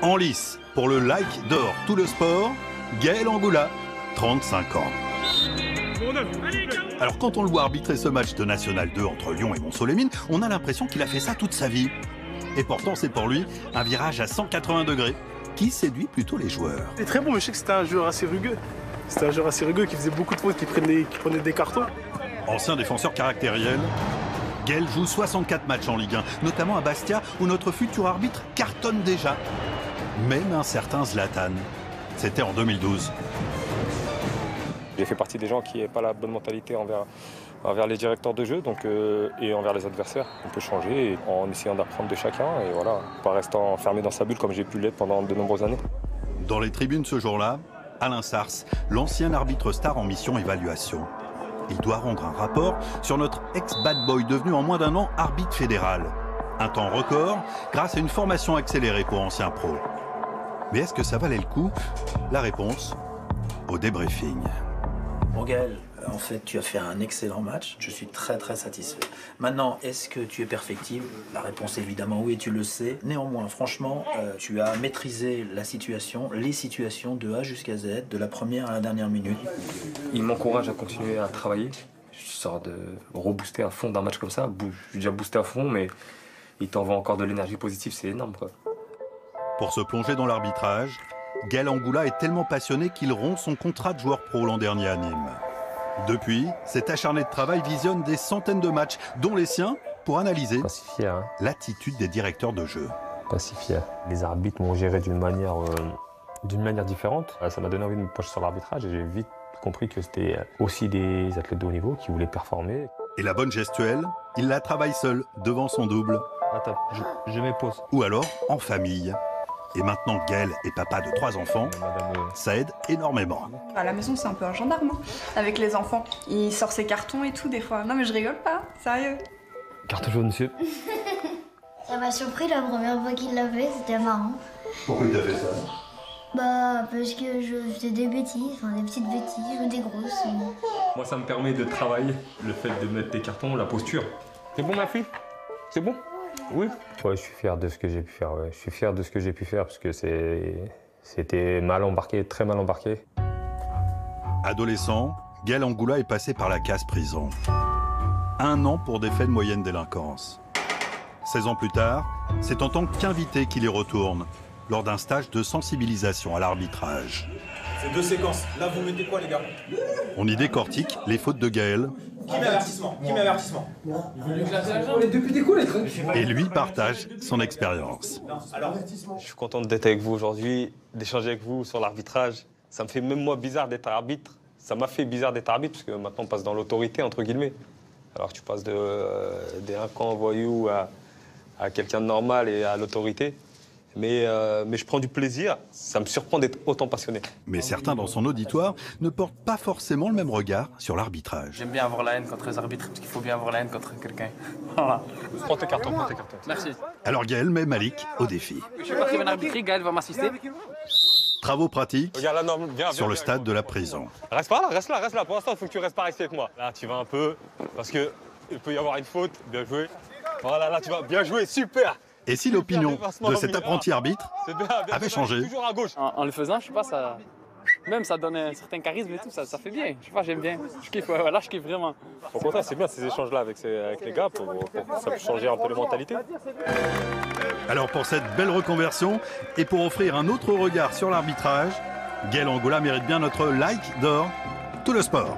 En lice, pour le like d'or tout le sport, Gaël Angoula, 35 ans. Alors quand on le voit arbitrer ce match de National 2 entre Lyon et Montceau-les-Mines, on a l'impression qu'il a fait ça toute sa vie. Et pourtant c'est pour lui un virage à 180 degrés qui séduit plutôt les joueurs. Il est très bon, mais je sais que c'était un joueur assez rugueux. C'était un joueur assez rugueux qui faisait beaucoup de fautes, qui prenait des cartons. Ancien défenseur caractériel, Gaël joue 64 matchs en Ligue 1, notamment à Bastia où notre futur arbitre cartonne déjà. Même un certain Zlatan. C'était en 2012. J'ai fait partie des gens qui n'avaient pas la bonne mentalité envers les directeurs de jeu et envers les adversaires. On peut changer en essayant d'apprendre de chacun et voilà, pas rester enfermé dans sa bulle comme j'ai pu l'être pendant de nombreuses années. Dans les tribunes ce jour-là, Alain Sars, l'ancien arbitre star en mission évaluation. Il doit rendre un rapport sur notre ex-bad boy devenu en moins d'un an arbitre fédéral. Un temps record grâce à une formation accélérée pour anciens pros. Mais est-ce que ça valait le coup? La réponse au débriefing. Bon Gaël, en fait tu as fait un excellent match, je suis très satisfait. Maintenant, est-ce que tu es perfectible? La réponse est évidemment oui, et tu le sais. Néanmoins, franchement, tu as maîtrisé la situation, les situations de A jusqu'à Z, de la première à la dernière minute. Il m'encourage à continuer à travailler. Je sors de rebooster à fond d'un match comme ça. Je suis déjà boosté à fond, mais il t'envoie encore de l'énergie positive, c'est énorme quoi. Pour se plonger dans l'arbitrage, Gaël Angoula est tellement passionné qu'il rompt son contrat de joueur pro l'an dernier à Nîmes. Depuis, cet acharné de travail visionne des centaines de matchs, dont les siens, pour analyser l'attitude des directeurs de jeu. Pas si fier. Les arbitres m'ont géré d'une manière différente. Ça m'a donné envie de me pencher sur l'arbitrage et j'ai vite compris que c'était aussi des athlètes de haut niveau qui voulaient performer. Et la bonne gestuelle, il la travaille seul, devant son double. Attends, je mets pause. Ou alors en famille. Et maintenant Gaël est papa de 3 enfants, ça aide énormément. À la maison, c'est un peu un gendarme, hein. Avec les enfants. Il sort ses cartons et tout, des fois. Non, mais je rigole pas, sérieux. Carte jaune, monsieur. Ça m'a surpris la première fois qu'il l'a fait, c'était marrant. Pourquoi il a fait ça? Bah, parce que je faisais des bêtises, enfin des petites bêtises ou des grosses. Moi, ça me permet de travailler, le fait de mettre tes cartons, la posture. C'est bon, ma fille? C'est bon? Oui. Ouais, je suis fier de ce que j'ai pu faire. Ouais. Je suis fier de ce que j'ai pu faire parce que c'était mal embarqué, très mal embarqué. Adolescent, Gaël Angoula est passé par la case prison. 1 an pour des faits de moyenne délinquance. 16 ans plus tard, c'est en tant qu'invité qu'il y retourne, lors d'un stage de sensibilisation à l'arbitrage. C'est 2 séquences. Là, vous mettez quoi, les gars? On y décortique les fautes de Gaël. Qui met avertissement? Qui met avertissement? Et lui partage son expérience. Je suis content d'être avec vous aujourd'hui, d'échanger avec vous sur l'arbitrage. Ça me fait même moi bizarre d'être arbitre. Ça m'a fait bizarre d'être arbitre parce que maintenant on passe dans l'autorité, entre guillemets. Alors que tu passes de délinquant, voyou à quelqu'un de normal et à l'autorité. Mais je prends du plaisir, ça me surprend d'être autant passionné. Mais certains dans son auditoire ne portent pas forcément le même regard sur l'arbitrage. J'aime bien avoir la haine contre les arbitres, parce qu'il faut bien avoir la haine contre quelqu'un. Voilà. Prends tes cartons, prends tes cartons. Merci. Alors Gaël met Malik au défi. Je suis pas très bien arbitré, Gaël va m'assister. Travaux pratiques Regarde là, non, viens, sur le viens, stade de la prison. Reste pas là, reste là, reste là. Pour l'instant, il faut que tu restes pas ici avec moi. Là, tu vas un peu, parce qu'il peut y avoir une faute. Bien joué. Voilà, là, tu vas bien jouer, super. Et si l'opinion de cet apprenti arbitre avait changé? Toujours à gauche. En le faisant, je sais pas, ça donne un certain charisme et tout, ça fait bien. Je sais pas, j'aime bien. Je kiffe, voilà, je kiffe vraiment. Au contraire, c'est bien ces échanges-là avec les gars pour que ça puisse changer un peu les mentalités. Alors pour cette belle reconversion et pour offrir un autre regard sur l'arbitrage, Gaël Angoula mérite bien notre like d'or, tout le sport.